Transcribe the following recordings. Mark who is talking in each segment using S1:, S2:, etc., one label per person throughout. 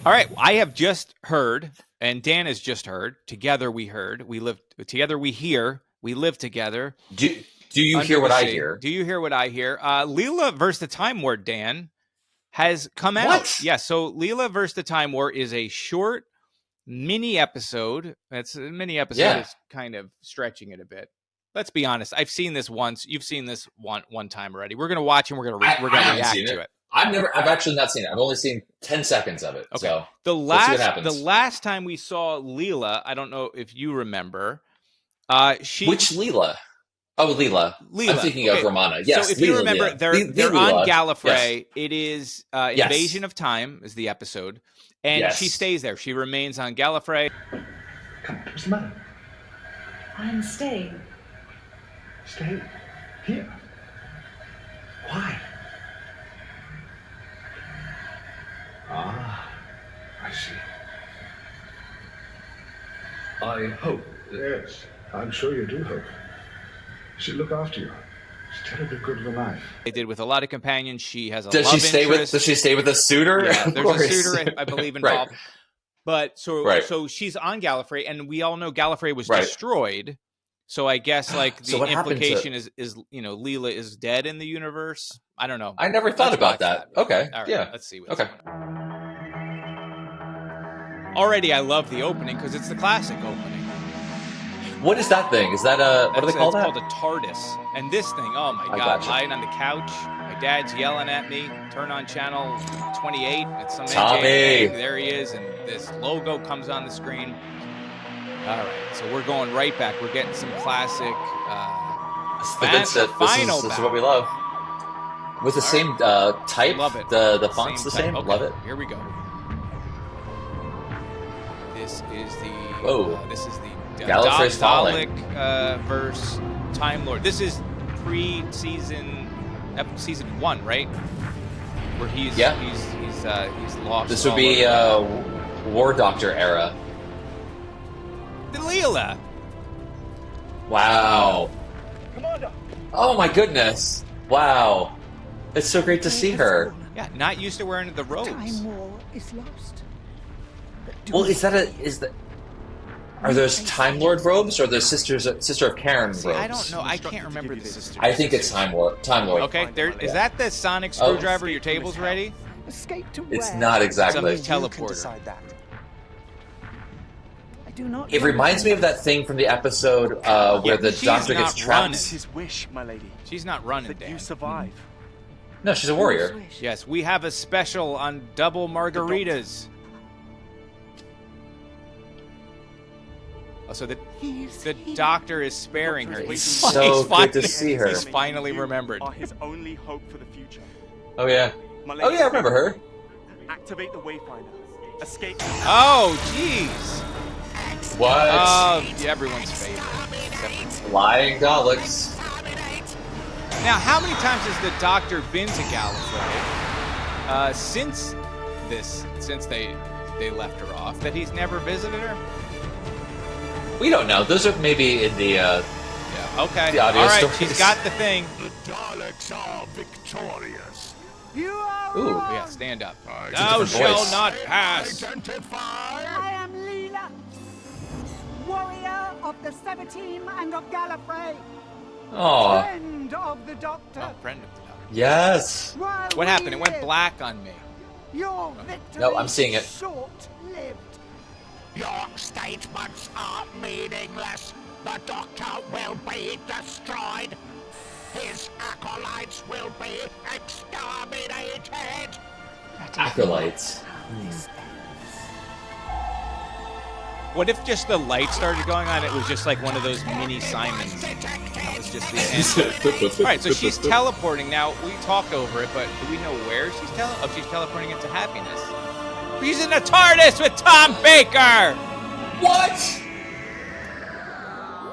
S1: All right, I have just heard, and Dan has just heard. Together we heard. We live together. We hear. We live together.
S2: Do you
S1: Under
S2: hear what
S1: the
S2: I
S1: sea.
S2: hear?
S1: Do you hear what I hear? Leela versus the Time War, Dan, has come out.
S2: What?
S1: Yeah, so Leela versus the Time War is a short mini episode. That's a mini episode is kind of stretching it a bit. Let's be honest. I've seen this once. You've seen this one time already. We're gonna watch and we're gonna react to it.
S2: I've actually not seen it. I've only seen 10 seconds of it. Okay. So let's see what happens.
S1: The last time we saw Leela, I don't know if you remember.
S2: Which Leela? Oh, Leela. I'm thinking of Romana. Yes.
S1: So if you remember, they're on Gallifrey. Yes. It is Invasion of Time is the episode, and she stays there. She remains on Gallifrey.
S3: Come on, what's the matter?
S4: I'm staying.
S3: Stay here. Why? Ah, I see. I hope. Yes, I'm sure you do hope. She'll look after you. She's terribly good of a life.
S1: They did with a lot of companions. She has a
S2: does
S1: love
S2: she stay
S1: interest.
S2: Does she stay with a suitor?
S1: Yeah, there's a suitor, I believe, involved.
S2: Right.
S1: But so she's on Gallifrey, and we all know Gallifrey was destroyed. So I guess like the implication is Leela is dead in the universe. I don't know.
S2: I never thought about that. Okay.
S1: All right,
S2: yeah.
S1: Let's see. Already, I love the opening because it's the classic opening.
S2: What is that thing? Is that what do they call that?
S1: It's called a TARDIS. And this thing, oh my God, lying on the couch. My dad's yelling at me. Turn on channel 28. It's some
S2: Tommy.
S1: thing. There he is, and this logo comes on the screen. All right, so we're going right back. We're getting some classic.
S2: This is what we love. With the same type. Love it. The font's the same.
S1: Okay.
S2: Love it.
S1: Here we go. This is the. This is the.
S2: Gallifrey's Falling
S1: versus Time Lord. This is season 1, right? Where he's lost.
S2: This would be War Doctor era.
S1: Leela.
S2: Wow.
S3: Commander.
S2: Oh my goodness. Wow. It's so great to see her.
S1: Yeah, not used to wearing the robes.
S4: Time War is lost.
S2: Well, are those Time Lord robes or the Sister of Karen robes?
S1: I don't know. I can't remember the sister.
S2: I think it's Time Lord.
S1: Okay, is that the sonic screwdriver? Your table's ready?
S4: Escape to where?
S2: It's not exactly.
S1: It's a teleporter.
S4: I do not.
S2: It reminds me of that thing from the episode where the Doctor gets trapped.
S5: It's his wish, my lady.
S1: She's not running,
S5: that you survive.
S2: No, she's a warrior.
S1: Yes, we have a special on double margaritas. Oh, so the Doctor is sparing her.
S2: It's so good to see her.
S1: He's finally remembered.
S5: Are his only hope for the future.
S2: Oh yeah. Oh yeah, I remember her.
S5: Activate the Wayfinder. Escape.
S1: Oh jeez.
S2: What?
S1: Everyone's favorite.
S2: Flying Daleks.
S1: Now, how many times has the Doctor been to Gallifrey since they left her off? That he's never visited her?
S2: We don't know. Those are maybe in the
S1: okay.
S2: The audio
S1: all right,
S2: stories.
S1: She's got the thing.
S3: The Daleks are victorious.
S4: You are.
S2: Ooh,
S1: yeah, stand up. Thou shalt not pass.
S3: Identify.
S4: I am Leela, warrior of the 17 and of Gallifrey.
S2: Oh.
S4: Friend of the Doctor.
S1: Oh, friend of the Doctor.
S2: Yes.
S1: What happened? It went black on me.
S4: Your victory
S2: No, I'm seeing it.
S4: short-lived.
S3: Your statements are meaningless. The Doctor will be destroyed. His acolytes will be exterminated.
S2: Acolytes.
S1: What if just the light started going on? It was just like one of those mini Simons. That was just the end. All right, so she's teleporting now. We talked over it, but do we know where she's she's teleporting into happiness. She's in the TARDIS with Tom Baker.
S2: What?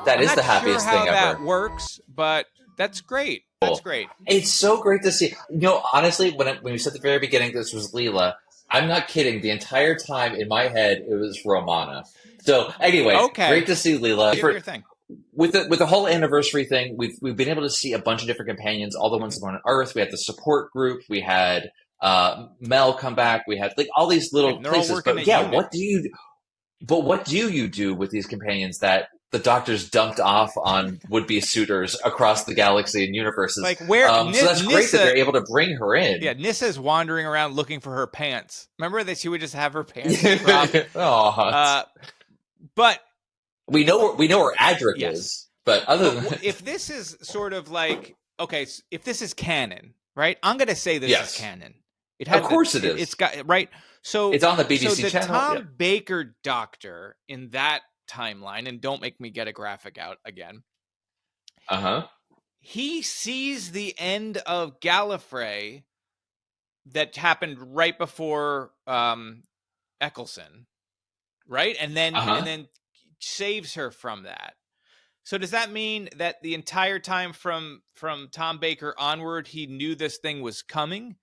S2: That is the happiest thing ever.
S1: That works, but that's great. That's great.
S2: It's so great to see. You know, honestly, when we said at the very beginning this was Leela, I'm not kidding. The entire time in my head, it was Romana. So anyway, great to see Leela.
S1: Your thing.
S2: With the whole anniversary thing, we've been able to see a bunch of different companions, all the ones that were on Earth. We had the support group. We had Mel come back. We had like all these little places. But yeah, what do you do with these companions that the Doctor's dumped off on would-be suitors across the galaxy and universes?
S1: Like where?
S2: So that's great that they're able to bring her in.
S1: Yeah, Nissa's wandering around looking for her pants. Remember that she would just have her pants drop. But
S2: we know where Adric is. But other than that,
S1: if this is sort of like if this is canon, right? I'm going to say this is canon.
S2: Of course it is.
S1: It's got right. So
S2: it's on the BBC channel.
S1: Tom Baker Doctor in that timeline, and don't make me get a graphic out again. He sees the end of Gallifrey that happened right before Eccleston, right? And then saves her from that. So does that mean that the entire time from Tom Baker onward, he knew this thing was coming?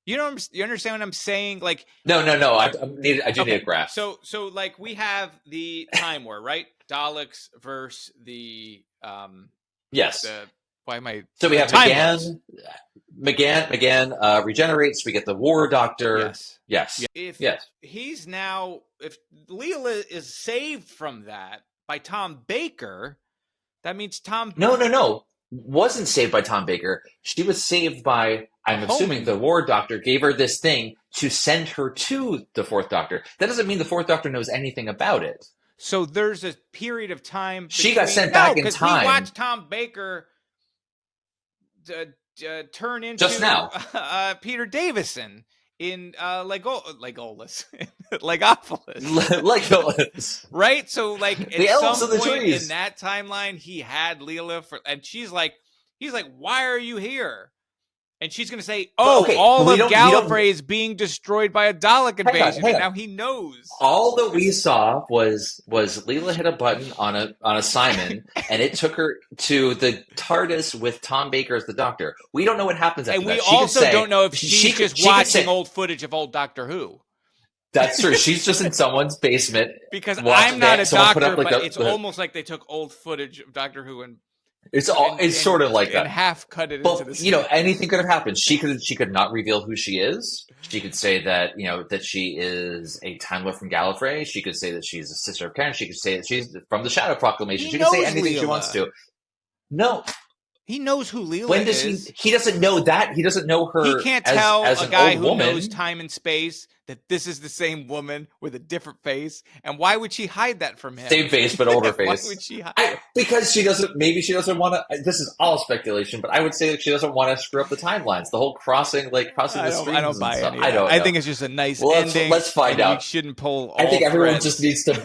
S1: You understand what I'm saying? Like
S2: no. I do need a graph.
S1: So like we have the Time War, right? Daleks versus the
S2: yes.
S1: Why am I?
S2: So we have McGann regenerates. We get the War Doctor. Yes.
S1: If Leela is saved from that by Tom Baker, that means
S2: No. Wasn't saved by Tom Baker. She was saved by, I'm assuming, the War Doctor gave her this thing to send her to the Fourth Doctor. That doesn't mean the Fourth Doctor knows anything about it.
S1: So there's a period of time.
S2: She got sent back in time.
S1: We watched Tom Baker turn into
S2: just now
S1: Peter Davison in Legolas. Right? So like at
S2: the elves
S1: some
S2: of the
S1: point
S2: trees.
S1: In that timeline, he had Leela and he's like, why are you here? And she's going to say, all of Gallifrey is being destroyed by a Dalek invasion. And now he knows.
S2: All that we saw was Leela hit a button on a Simon, and it took her to the TARDIS with Tom Baker as the Doctor. We don't know what happens after that.
S1: And we also don't know if she's just watching old footage of old Doctor Who.
S2: That's true. She's just in someone's basement.
S1: Because I'm not a doctor, but it's almost like they took old footage of Doctor Who and
S2: it's sort of like that.
S1: And half cut it into the scene.
S2: Anything could have happened. She could not reveal who she is. She could say that, that she is a Time Lord from Gallifrey. She could say that she's a sister of Karen. She could say that she's from the Shadow Proclamation. She could say anything she wants to. No.
S1: He knows who Leela
S2: is. He doesn't know that. He doesn't know her.
S1: He can't tell a guy who
S2: woman.
S1: knows time and space that this is the same woman with a different face. And why would she hide that from him?
S2: Same face, but older face.
S1: Why would she hide?
S2: Because she doesn't. Maybe she doesn't want to. This is all speculation, but I would say that she doesn't want to screw up the timelines. The whole crossing the streams.
S1: I don't buy any. I think it's just a nice ending.
S2: Let's find out.
S1: You shouldn't pull.
S2: I think everyone just needs to.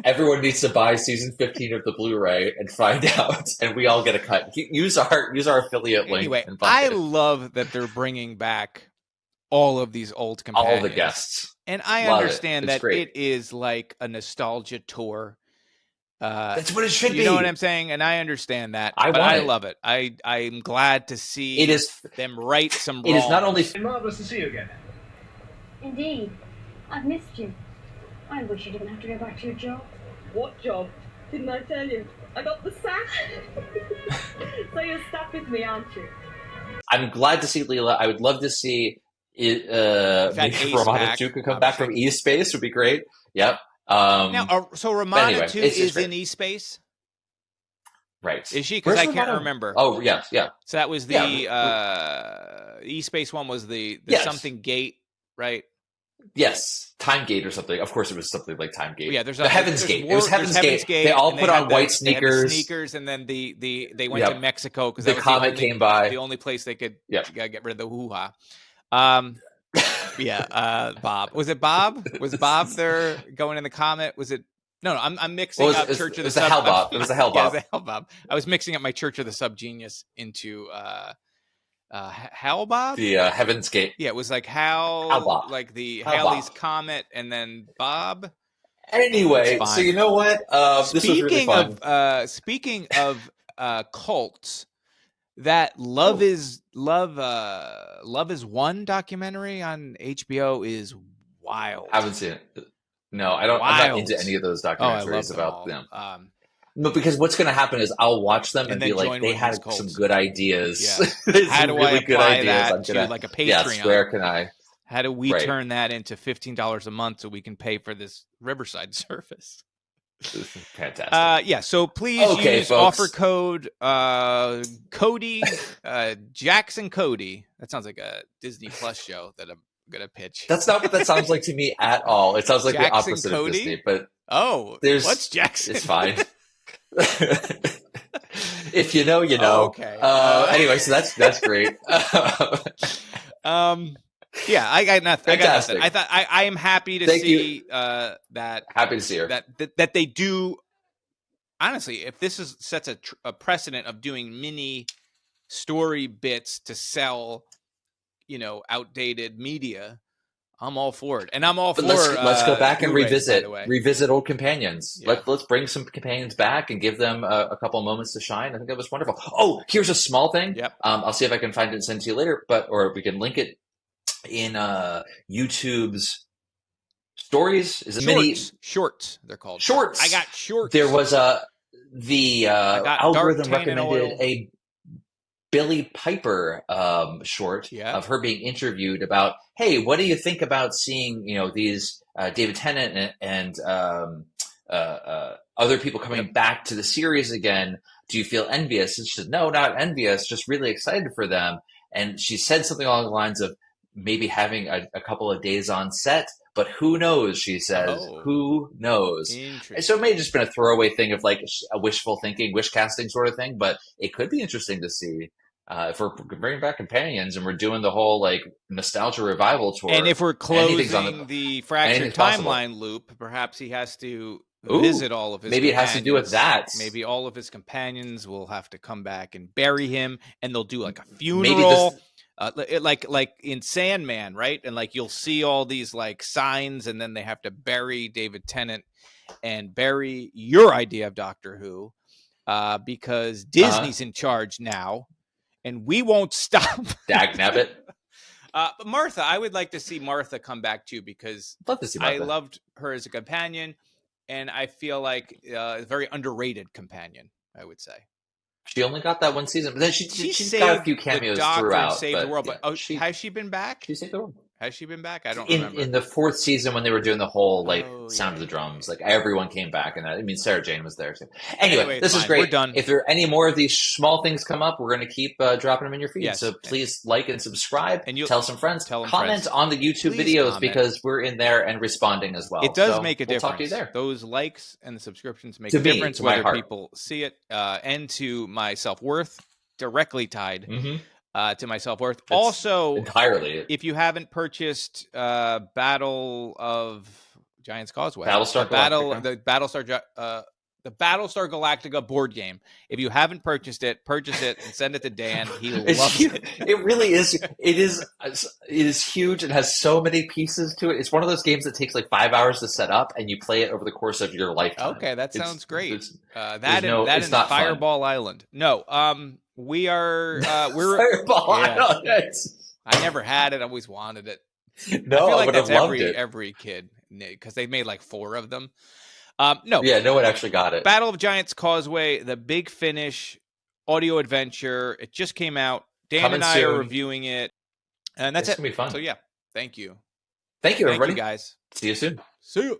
S2: Everyone needs to buy season 15 of the Blu-ray and find out, and we all get a cut. Use our affiliate link.
S1: Anyway, I love that they're bringing back all of these old companions,
S2: all the guests,
S1: and I understand that it is like a nostalgia tour.
S2: That's what it should be.
S1: You know what I'm saying? And I understand that. I love it. I'm glad to see them right some wrongs.
S2: It is not only
S3: marvelous to see you again.
S6: Indeed, I've missed you. I wish you didn't have to go back to your job.
S7: What job? Didn't I tell you? I got the sack. So you're stuck with me, aren't you?
S2: I'm glad to see Leela. I would love to see Romana 2 could come back from E-Space. Would be great. Yep.
S1: So Romana 2 is in E-Space?
S2: Right.
S1: Is she? Because I can't remember.
S2: Oh, yeah.
S1: So that was the E-Space one was the something gate, right?
S2: Yes, Time Gate or something. Of course, it was something like Time Gate.
S1: Yeah, there's
S2: the Heaven's Gate. It was Heaven's Gate. They all put on white sneakers.
S1: And then they went to Mexico because
S2: the comet came by.
S1: The only place they could get rid of the hoo-ha. Bob. Was it Bob? Was Bob there going in the comet? Was it? No. I'm mixing up Church of the Sub.
S2: It was a Hell Bob.
S1: It was a Hell Bob. I was mixing up my Church of the Subgenius into Hal Bob?
S2: The Heaven's Gate.
S1: Yeah, it was like Hal Bob. Like the Halley's Comet and then Bob.
S2: Anyway, so you know what? This was really fun.
S1: Speaking of cults, that Love is One documentary on HBO is wild.
S2: I haven't seen it. No, I don't. I'm not into any of those documentaries about them. No, because what's going to happen is I'll watch them and
S1: then
S2: be like,
S1: join
S2: they
S1: one of
S2: had
S1: these cults.
S2: some good ideas.
S1: Yeah. How
S2: Some
S1: do
S2: really
S1: I
S2: good
S1: apply
S2: ideas.
S1: that
S2: I'm
S1: to
S2: gonna,
S1: like a Patreon?
S2: yes, where can I?
S1: How do we
S2: Right.
S1: turn that into $15 a month so we can pay for this Riverside service?
S2: Fantastic.
S1: Yeah, so please
S2: Okay,
S1: use
S2: folks.
S1: offer code Cody Jackson Cody. That sounds like a Disney Plus show that I'm gonna pitch.
S2: That's not what that sounds like to me at all. It sounds like the
S1: Jackson
S2: opposite
S1: Cody?
S2: of Disney, but
S1: Oh,
S2: there's
S1: what's Jackson?
S2: It's fine. If you know, you know.
S1: Okay.
S2: Anyway, so that's great.
S1: Yeah, I got nothing.
S2: Fantastic.
S1: I thought I am happy to
S2: Thank
S1: see that
S2: Happy to see her.
S1: that they do. Honestly, if this sets a precedent of doing mini story bits to sell, outdated media, I'm all for it, and I'm all
S2: But
S1: for.
S2: let's go back and
S1: Blu-rays, by the way.
S2: revisit old companions.
S1: Yeah.
S2: Let's bring some companions back and give them a couple of moments to shine. I think that was wonderful. Oh, here's a small thing.
S1: Yep.
S2: I'll see if I can find it and send it to you later, or we can link it in YouTube's stories. Is it
S1: Shorts? They're called
S2: shorts?
S1: I got shorts.
S2: There was the algorithm recommended a Billy Piper short of her being interviewed about, hey, what do you think about seeing these David Tennant and other people coming back to the series again? Do you feel envious? And she said, no, not envious, just really excited for them. And she said something along the lines of maybe having a couple of days on set, but who knows, she says. Who knows? And so it may have just been a throwaway thing of like a wishful thinking, wish casting sort of thing, but it could be interesting to see if we're bringing back companions and we're doing the whole like nostalgia revival tour.
S1: And if we're closing the fractured timeline loop, perhaps he has to visit all of his
S2: maybe
S1: companions.
S2: It has to do with that.
S1: Maybe all of his companions will have to come back and bury him, and they'll do like a funeral.
S2: Maybe
S1: like in Sandman, right? And like you'll see all these like signs, and then they have to bury David Tennant and bury your idea of Doctor Who because Disney's in charge now, and we won't stop.
S2: Dagnabbit.
S1: But Martha, I would like to see Martha come back too, because
S2: love to see Martha.
S1: I loved her as a companion, and I feel like a very underrated companion, I would say.
S2: She only got that one season, but then she's got a few cameos throughout.
S1: Saved the world,
S2: yeah,
S1: but has she been back?
S2: She saved the world.
S1: Has she been back? I don't remember.
S2: In the fourth season when they were doing the whole Sound of the Drums, like everyone came back, and I mean Sarah Jane was there too. Anyway, this is great.
S1: We're done.
S2: If there are any more of these small things come up, we're going to keep dropping them in your feed.
S1: Yes.
S2: So please like and subscribe. And tell some friends. Comment
S1: friends.
S2: on the YouTube videos because we're in there and responding as well.
S1: It does make a difference.
S2: We'll talk to you there.
S1: Those likes and the subscriptions make a difference whether people see it and to my self-worth, directly tied. To my self-worth.
S2: It's
S1: also,
S2: entirely.
S1: If you haven't purchased Battle of Giants Causeway,
S2: Battlestar
S1: Galactica board game. If you haven't purchased it, purchase it and send it to Dan. He loves it.
S2: It really is. It is huge. It has so many pieces to it. It's one of those games that takes like 5 hours to set up, and you play it over the course of your lifetime.
S1: Okay, that sounds great.
S2: That
S1: and Fireball Island. No, we are we're
S2: Fireball Island.
S1: I never had it. I always wanted it.
S2: No,
S1: I feel like
S2: I would
S1: that's
S2: have loved it.
S1: Every kid, because they made like 4 of them.
S2: No one actually got it.
S1: Battle of Giants Causeway, the big finish audio adventure. It just came out. Dan and I are reviewing it, and that's it.
S2: It's gonna be fun.
S1: So yeah, thank you.
S2: Thank you, everybody.
S1: Thank you, guys.
S2: See you soon.
S1: See you.